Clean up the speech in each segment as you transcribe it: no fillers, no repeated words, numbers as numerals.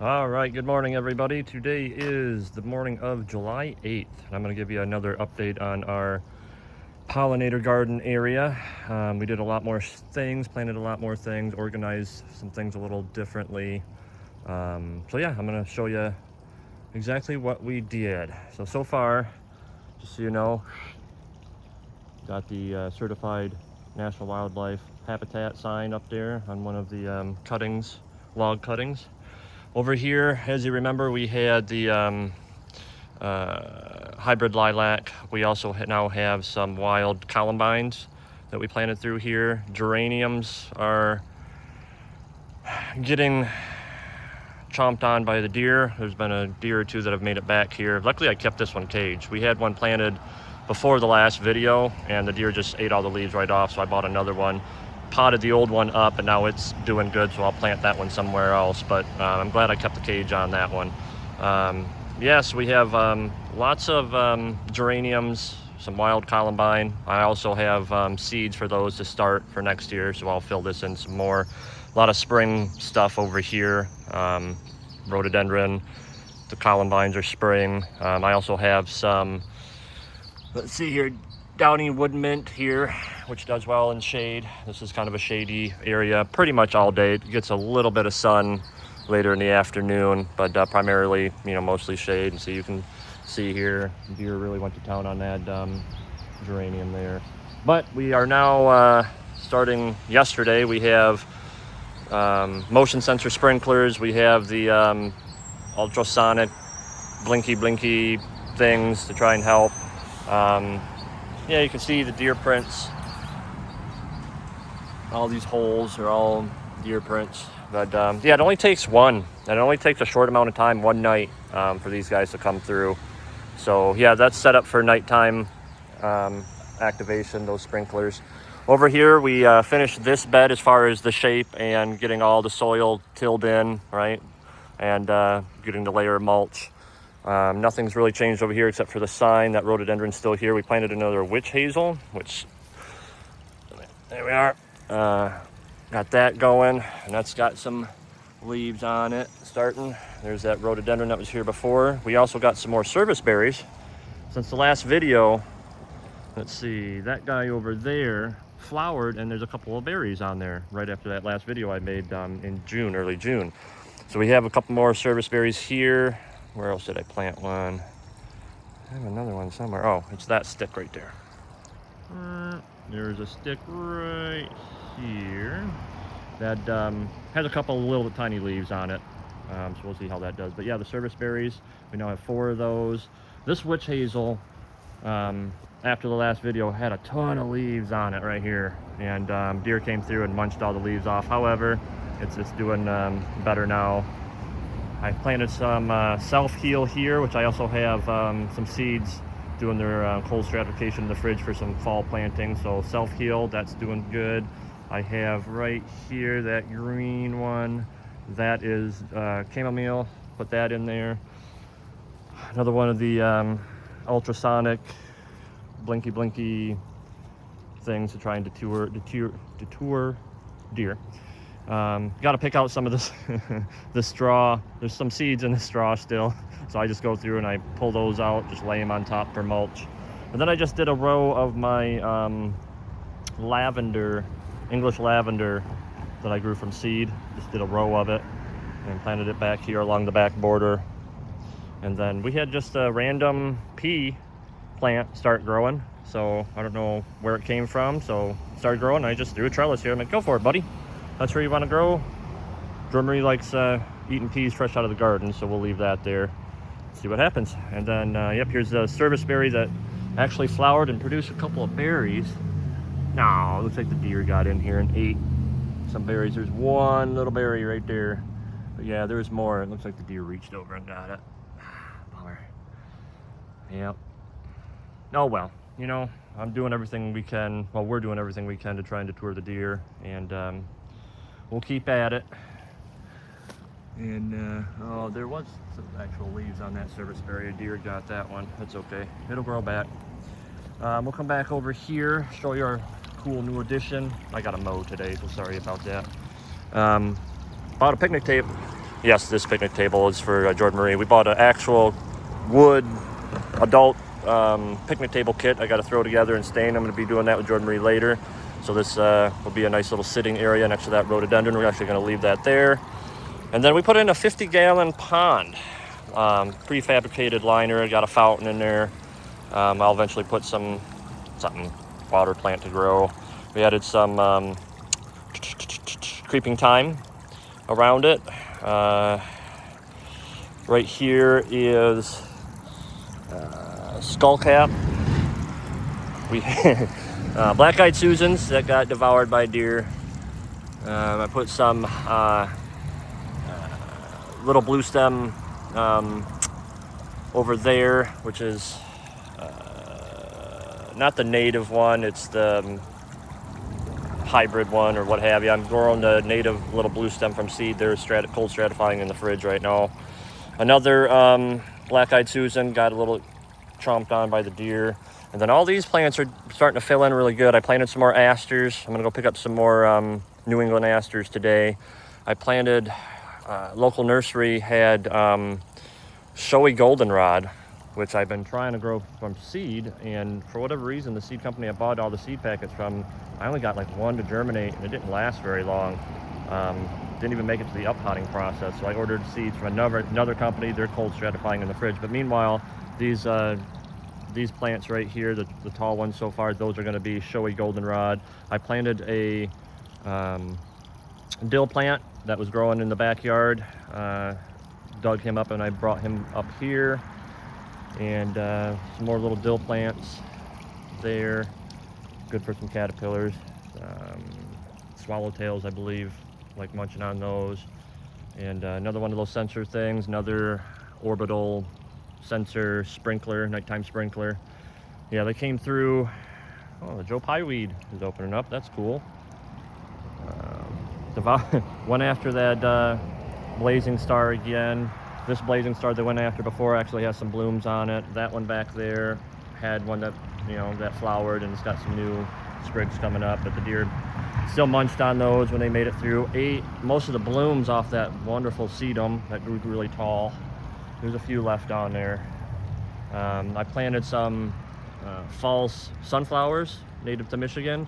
All right, good morning, everybody. Today is the morning of July 8th, and I'm going to give you another update on our pollinator garden area. We did a lot more things, planted a lot more things, organized some things a little differently. So yeah, I'm going to show you exactly what we did. So far, just so you know, got the certified National Wildlife Habitat sign up there on one of the cuttings, log cuttings. Over here, as you remember, we had the hybrid lilac. We also now have some wild columbines that we planted through here. Geraniums are getting chomped on by the deer. There's been a deer or two that have made it back here. Luckily, I kept this one caged. We had one planted before the last video, and the deer just ate all the leaves right off, so I bought another one. Potted the old one up, and now it's doing good, so I'll plant that one somewhere else. But I'm glad I kept the cage on that one. Yes, we have lots of geraniums, some wild columbine. I also have seeds for those to start for next year, so I'll fill this in some more. A lot of spring stuff over here. Rhododendron, the columbines are spring. I also have some, let's see here, downy wood mint here, which does well in shade. This is kind of a shady area pretty much all day. It gets a little bit of sun later in the afternoon, but primarily, mostly shade. And so you can see here, deer really went to town on that geranium there. But we are now starting yesterday. We have motion sensor sprinklers. We have the ultrasonic blinky things to try and help. Yeah, you can see the deer prints. All these holes are all deer prints. But yeah, it only takes one. And it only takes a short amount of time, one night, for these guys to come through. So yeah, that's set up for nighttime activation, those sprinklers. Over here, we finished this bed as far as the shape and getting all the soil tilled in, right? And getting the layer of mulch. Nothing's really changed over here except for the sign. That rhododendron's still here. We planted another witch hazel, which, there we are. Got that going, and that's got some leaves on it starting. There's that rhododendron that was here before. We also got some more service berries. Since the last video, let's see, that guy over there flowered, and there's a couple of berries on there right after that last video I made in June, early June. So we have a couple more service berries here. Where else did I plant one? I have another one somewhere. Oh, it's that stick right there. There's a stick right here that has a couple of little tiny leaves on it. So we'll see how that does. But yeah, the service berries, we now have 4 of those. This witch hazel, after the last video, had a ton of leaves on it right here. And deer came through and munched all the leaves off. However, it's doing better now. I planted some self-heal here, which I also have some seeds doing their cold stratification in the fridge for some fall planting. So self-heal, that's doing good. I have right here that green one. That is chamomile. Put that in there. Another one of the ultrasonic blinky things to try and deter deer. Got to pick out some of this the straw. There's some seeds in the straw still, so I just go through and I pull those out, just lay them on top for mulch. And then I just did a row of my lavender, English lavender that I grew from seed. Just did a row of it and planted it back here along the back border. And then we had just a random pea plant start growing, so I don't know where it came from, so it started growing. I just threw a trellis here. I'm like, go for it, buddy. That's where you want to grow. Drummery likes eating peas fresh out of the garden, so we'll leave that there. See what happens. And then, yep, here's the service berry that actually flowered and produced a couple of berries. No, it looks like the deer got in here and ate some berries. There's one little berry right there. But yeah, there's more. It looks like the deer reached over and got it. Bummer. Yep. Oh well, I'm doing everything we can. Well, we're doing everything we can to try and deter the deer, and we'll keep at it. And oh, there was some actual leaves on that service berry. A deer got that one. That's okay. It'll grow back. We'll come back over here, show you our cool new addition. I got to mow today, so sorry about that. Bought a picnic table. Yes, this picnic table is for Jordan Marie. We bought an actual wood adult picnic table kit. I got to throw together and stain. I'm going to be doing that with Jordan Marie later. So this will be a nice little sitting area next to that rhododendron. We're actually going to leave that there. And then we put in a 50-gallon pond, prefabricated liner. Got a fountain in there. I'll eventually put something water plant to grow. We added some creeping thyme around it. Right here is skullcap. We black-eyed Susans that got devoured by deer. I put some little blue stem over there, which is not the native one, it's the hybrid one or what have you. I'm growing the native little blue stem from seed. They're cold stratifying in the fridge right now. Another black-eyed Susan got a little chomped on by the deer. And then all these plants are starting to fill in really good. I planted some more asters. I'm gonna go pick up some more New England asters today. I planted, local nursery had showy goldenrod, which I've been trying to grow from seed, and for whatever reason, the seed company I bought all the seed packets from, I only got like one to germinate, and it didn't last very long. Didn't even make it to the uppotting process, so I ordered seeds from another company. They're cold stratifying in the fridge, but meanwhile, these plants right here, the tall ones so far, those are going to be showy goldenrod. I planted a dill plant that was growing in the backyard, dug him up, and I brought him up here. And some more little dill plants there, good for some caterpillars. Swallowtails, I believe, like munching on those. And another one of those sensor things, another orbital sensor sprinkler, nighttime sprinkler. Yeah, they came through. Oh, the Joe Pye weed is opening up. That's cool. One after that blazing star again. This blazing star they went after before actually has some blooms on it. That one back there had one that, that flowered, and it's got some new sprigs coming up, but the deer still munched on those when they made it through. Ate most of the blooms off that wonderful sedum that grew really tall. There's a few left on there. I planted some false sunflowers native to Michigan.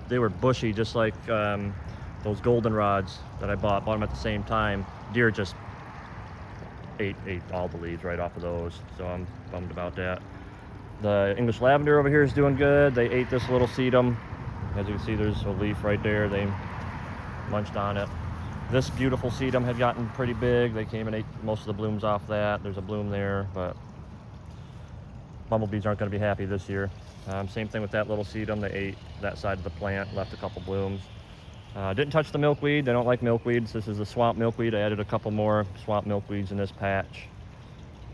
They were bushy, just like those goldenrods that I bought them at the same time. Deer just ate all the leaves right off of those, so I'm bummed about that. The English lavender over here is doing good. They ate this little sedum. As you can see, there's a leaf right there. They munched on it. This beautiful sedum had gotten pretty big. They came and ate most of the blooms off that. There's a bloom there, but bumblebees aren't going to be happy this year. Same thing with that little sedum. They ate that side of the plant, left a couple blooms. Didn't touch the milkweed. They don't like milkweeds. This is a swamp milkweed. I added a couple more swamp milkweeds in this patch.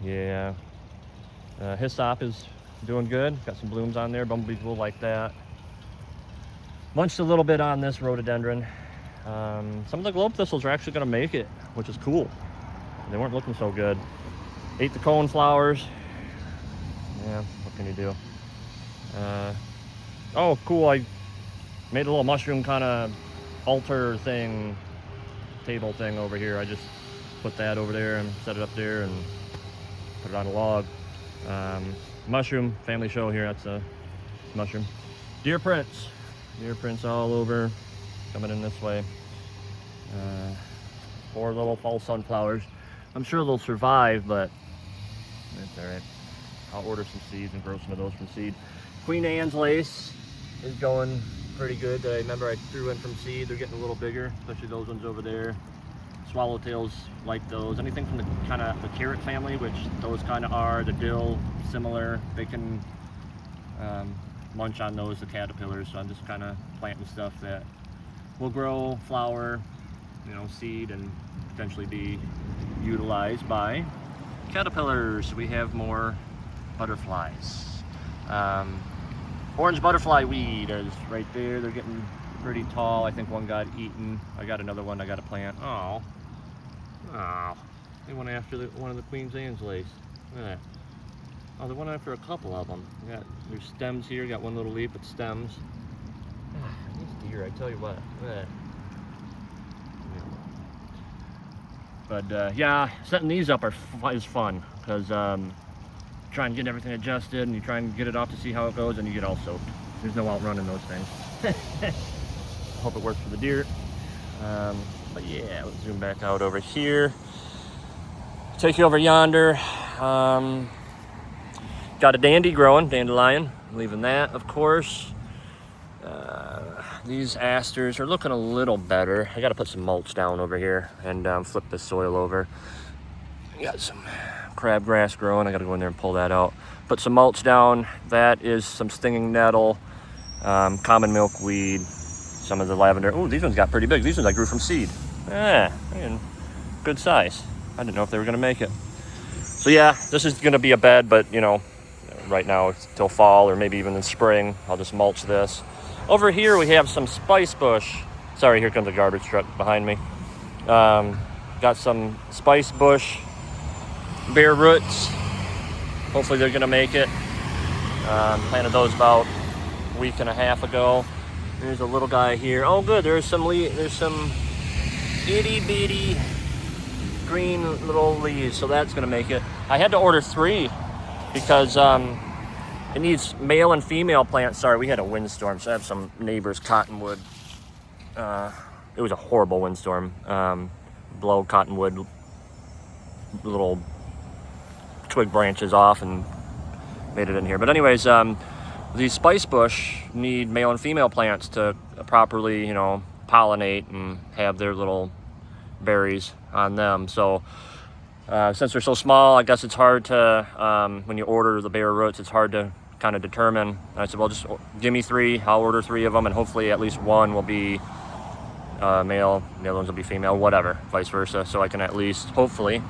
Yeah. Hyssop is doing good. Got some blooms on there. Bumblebees will like that. Munched a little bit on this rhododendron. Some of the globe thistles are actually going to make it, which is cool. They weren't looking so good. Ate the cone flowers. Yeah, what can you do? Oh, cool. I made a little mushroom kind of altar thing, table thing over here. I just put that over there and set it up there and put it on a log. Mushroom, family show here. That's a mushroom. Deer prints all over, coming in this way. 4 little fall sunflowers. I'm sure they'll survive, but that's all right. I'll order some seeds and grow some of those from seed. Queen Anne's lace is going pretty good. I remember I threw in from seed. They're getting a little bigger, especially those ones over there. Swallowtails like those. Anything from the kind of the carrot family, which those kind of are. The dill, similar. They can munch on those, the caterpillars. So I'm just kind of planting stuff that will grow, flower, seed, and potentially be utilized by caterpillars. We have more butterflies. Orange butterfly weed is right there. They're getting pretty tall. I think one got eaten. I got another one I got to plant. Oh, they went after one of the Queen Anne's lace. Look at that. Oh, they went after a couple of them. There's stems here. Got one little leaf with stems. These deer, I tell you what. Look at that. But yeah, setting these up is fun because try and get everything adjusted, and you try and get it off to see how it goes, and you get all soaked. There's no outrunning those things. Hope it works for the deer. But yeah, let's zoom back out over here. Take you over yonder. Got a dandelion, leaving that, of course. These asters are looking a little better. I gotta put some mulch down over here and flip the soil over. Got some crabgrass growing. I gotta go in there and pull that out. Put some mulch down. That is some stinging nettle, common milkweed, some of the lavender. Oh, these ones got pretty big. These ones I grew from seed. Good size. I didn't know if they were gonna make it. So yeah, this is gonna be a bed, but you know, right now it's till fall or maybe even in spring. I'll just mulch this. Over here we have some spice bush. Sorry, here comes a garbage truck behind me. Got some spice bush, bare roots. Hopefully they're gonna make it. Planted those about a week and a half ago. There's a little guy here. Oh good, there's some itty bitty green little leaves, so that's gonna make it. I had to order 3 because it needs male and female plants. Sorry, we had a windstorm, so I have some neighbors' cottonwood. It was a horrible windstorm. Blow cottonwood little twig branches off and made it in here. But anyways, these spice bush need male and female plants to properly, you know, pollinate and have their little berries on them. So since they're so small, I guess it's hard to, when you order the bare roots, it's hard to kind of determine. I said, well, just give me 3. I'll order 3 of them, and hopefully at least one will be male, the other ones will be female, whatever, vice versa. So I can at least hopefully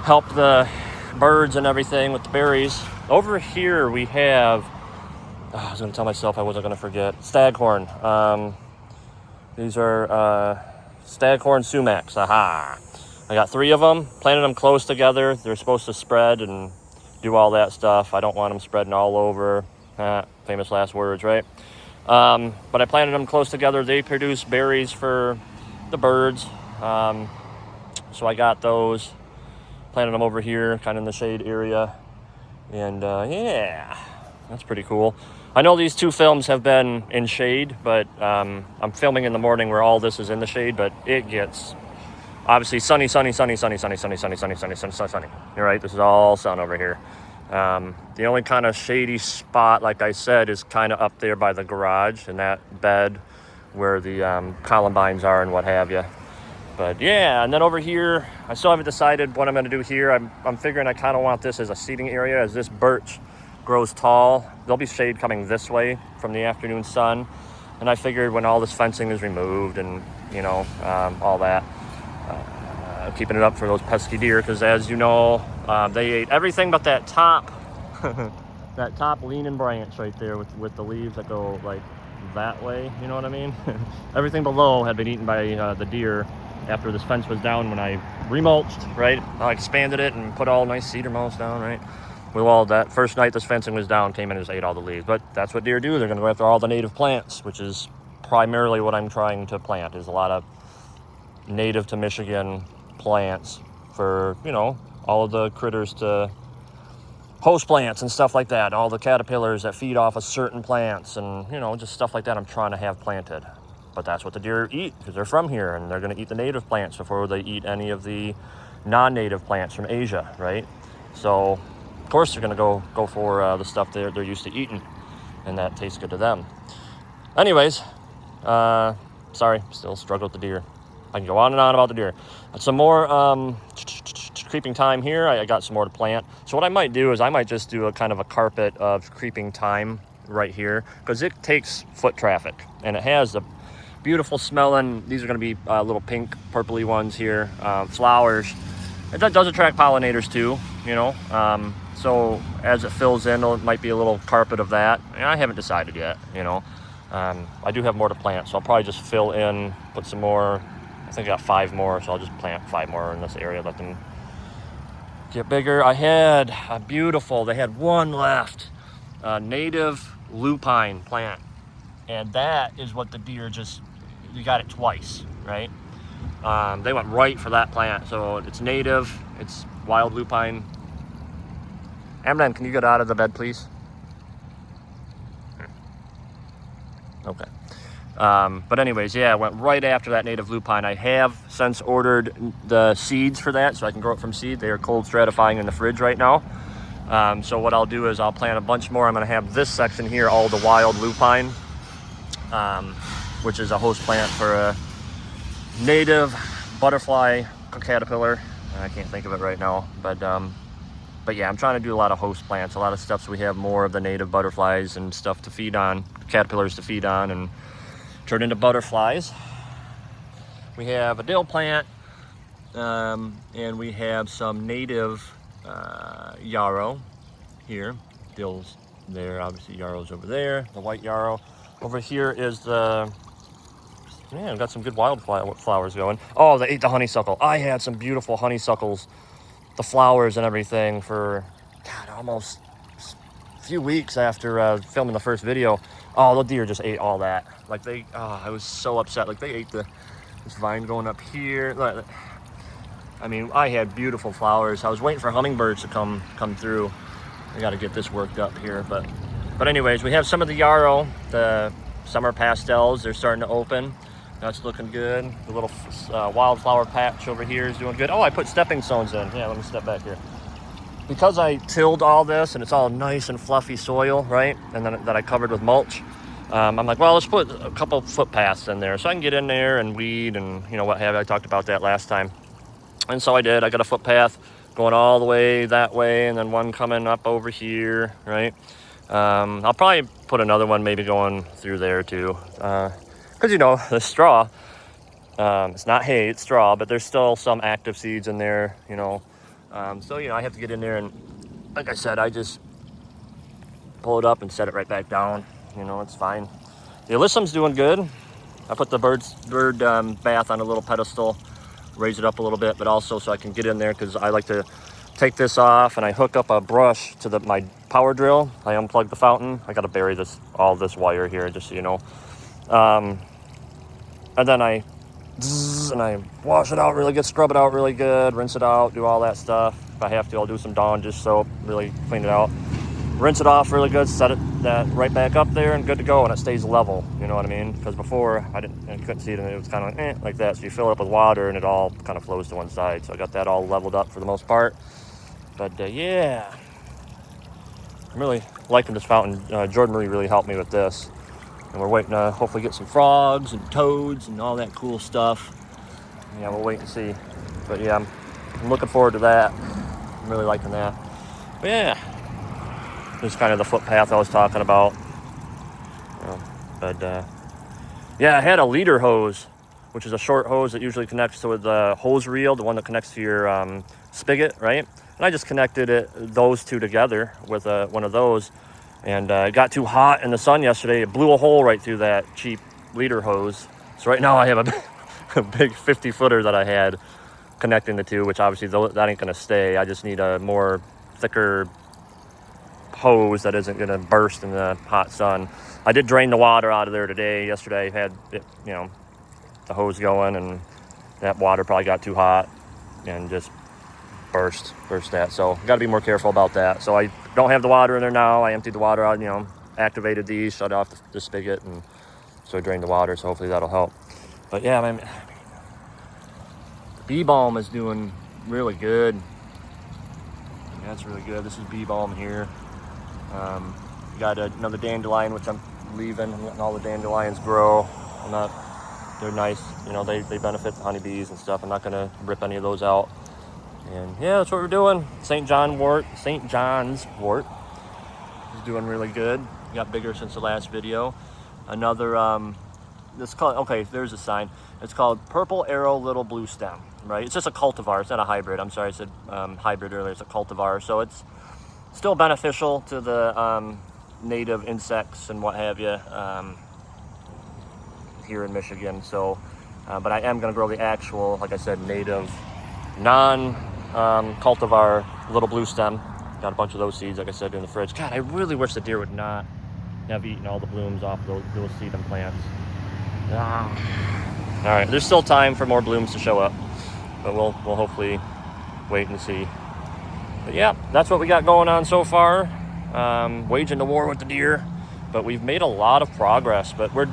help the birds and everything with the berries. Over here we have, I was going to tell myself I wasn't going to forget, staghorn. These are staghorn sumacs. Aha! I got 3 of them, planted them close together. They're supposed to spread and do all that stuff. I don't want them spreading all over. Famous last words, right? But I planted them close together. They produce berries for the birds. So I got those. Planted them over here, kind of in the shade area. And yeah, that's pretty cool. I know these 2 films have been in shade, but I'm filming in the morning where all this is in the shade, but it gets obviously sunny. You're right, this is all sun over here. The only kind of shady spot, like I said, is kind of up there by the garage in that bed where the columbines are and what have you. But yeah, and then over here, I still haven't decided what I'm going to do here. I'm figuring I kind of want this as a seating area. As this birch grows tall, there'll be shade coming this way from the afternoon sun. And I figured when all this fencing is removed and, you know, all that, keeping it up for those pesky deer, because as you know, they ate everything but that top, that top leaning branch right there with the leaves that go like that way, you know what I mean? Everything below had been eaten by the deer after this fence was down when I remulched, right? I expanded it and put all nice cedar mulch down, right? Well, that first night this fencing was down, came in and just ate all the leaves. But that's what deer do. They're going to go after all the native plants, which is primarily what I'm trying to plant, is a lot of native to Michigan plants for, you know, all of the critters to host plants and stuff like that. All the caterpillars that feed off of certain plants and, you know, just stuff like that I'm trying to have planted. But that's what the deer eat because they're from here, and they're going to eat the native plants before they eat any of the non-native plants from Asia, right? So, of course, they're going to go for the stuff they're used to eating, and that tastes good to them. Anyways, sorry, still struggle with the deer. I can go on and on about the deer. Some more creeping thyme here. I got some more to plant. So what I might do is I might just do a kind of a carpet of creeping thyme right here because it takes foot traffic, and it has the beautiful smelling. These are going to be little pink, purpley ones here, flowers. It does attract pollinators too, you know. So as it fills in, it might be a little carpet of that. And I haven't decided yet, you know. I do have more to plant, so I'll probably just fill in, put some more. I think I got 5 more, so I'll just plant 5 more in this area, let them get bigger. I had a beautiful, they had one left, native lupine plant. And that is what the deer you got it twice, right? They went right for that plant. So it's native, it's wild lupine. Amnon, can you get out of the bed, please? Okay. But anyways, yeah, I went right after that native lupine. I have since ordered the seeds for that, so I can grow it from seed. They are cold stratifying in the fridge right now. So what I'll do is I'll plant a bunch more. I'm going to have this section here, all the wild lupine, which is a host plant for a native butterfly caterpillar. I can't think of it right now, but yeah, I'm trying to do a lot of host plants, a lot of stuff so we have more of the native butterflies and stuff to feed on, caterpillars to feed on and turn into butterflies. We have a dill plant, and we have some native yarrow here. Dill's there, obviously yarrow's over there, the white yarrow. Over here is the, yeah, I've got some good wildflowers going. Oh, they ate the honeysuckle. I had some beautiful honeysuckles, the flowers and everything for, God, almost a few weeks after filming the first video. Oh, the deer just ate all that. Like they, oh, I was so upset. Like they ate this vine going up here. I mean, I had beautiful flowers. I was waiting for hummingbirds to come through. I got to get this worked up here, but anyways, we have some of the yarrow, the summer pastels. They're starting to open. That's looking good. The little wildflower patch over here is doing good. Oh, I put stepping stones in. Yeah, let me step back here. Because I tilled all this and it's all nice and fluffy soil, right? And then that I covered with mulch. I'm like, well, let's put a couple footpaths in there so I can get in there and weed and, you know, what have you. I talked about that last time. And so I did. I got a footpath going all the way that way and then one coming up over here, right? I'll probably put another one maybe going through there too. Because, you know, the straw, it's not hay, it's straw, but there's still some active seeds in there, you know. So, you know, I have to get in there and, like I said, I just pull it up and set it right back down. You know, it's fine. The alyssum's doing good. I put the bird bath on a little pedestal, raise it up a little bit, but also so I can get in there because I like to take this off and I hook up a brush to my power drill. I unplug the fountain. I got to bury all this wire here, just so you know. And then I wash it out really good, scrub it out really good, rinse it out, do all that stuff. If I have to, I'll do some Dawn dish soap, really clean it out. Rinse it off really good, set that right back up there and good to go, and it stays level, you know what I mean? Because before, I couldn't see it, and it was kind of like that. So you fill it up with water, and it all kind of flows to one side. So I got that all leveled up for the most part. But yeah, I'm really liking this fountain. Jordan Marie really helped me with this. And we're waiting to hopefully get some frogs and toads and all that cool stuff. Yeah, we'll wait and see. But yeah, I'm looking forward to that. I'm really liking that. But yeah, this is kind of the footpath I was talking about. Yeah, I had a leader hose, which is a short hose that usually connects to the hose reel, the one that connects to your spigot, right? And I just connected those two together with one of those. And it got too hot in the sun yesterday. It blew a hole right through that cheap leader hose. So right now I have a big 50-footer that I had connecting the two, which obviously that ain't going to stay. I just need a more thicker hose that isn't going to burst in the hot sun. I did drain the water out of there today. Yesterday I had it, you know, the hose going, and that water probably got too hot and just burst that. So got to be more careful about that. So I don't have the water in there now. I emptied the water out, you know, activated these, shut off the spigot, and so I drained the water. So hopefully that'll help. But yeah, I mean, the bee balm is doing really good. That's really good. This is bee balm here. Got another dandelion, which I'm leaving. I'm letting all the dandelions grow. They're nice. You know, they benefit the honeybees and stuff. I'm not going to rip any of those out. And yeah, that's what we're doing. St. John's wort is doing really good. Got bigger since the last video. Another, there's a sign. It's called Purple Arrow Little Blue Stem, right? It's just a cultivar. It's not a hybrid. I'm sorry, I said hybrid earlier. It's a cultivar. So it's still beneficial to the native insects and what have you here in Michigan. So, but I am going to grow the actual, like I said, native, cultivar little blue stem. Got a bunch of those seeds, like I said, in the fridge. God, I really wish the deer would not have eaten all the blooms off those seedling plants. All right, there's still time for more blooms to show up, but we'll hopefully wait and see. But yeah, that's what we got going on so far. Waging the war with the deer, but we've made a lot of progress. But we're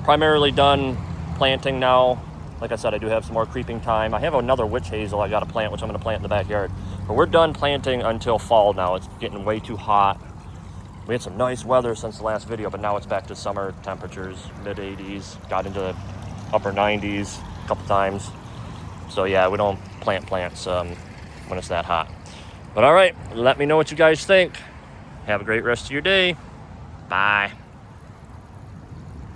primarily done planting now. Like I said, I do have some more creeping time. I have another witch hazel I got to plant, which I'm going to plant in the backyard. But we're done planting until fall now. It's getting way too hot. We had some nice weather since the last video, but now it's back to summer temperatures, mid 80s, got into the upper 90s a couple times. So yeah, we don't plant plants when it's that hot. But all right, let me know what you guys think. Have a great rest of your day. Bye.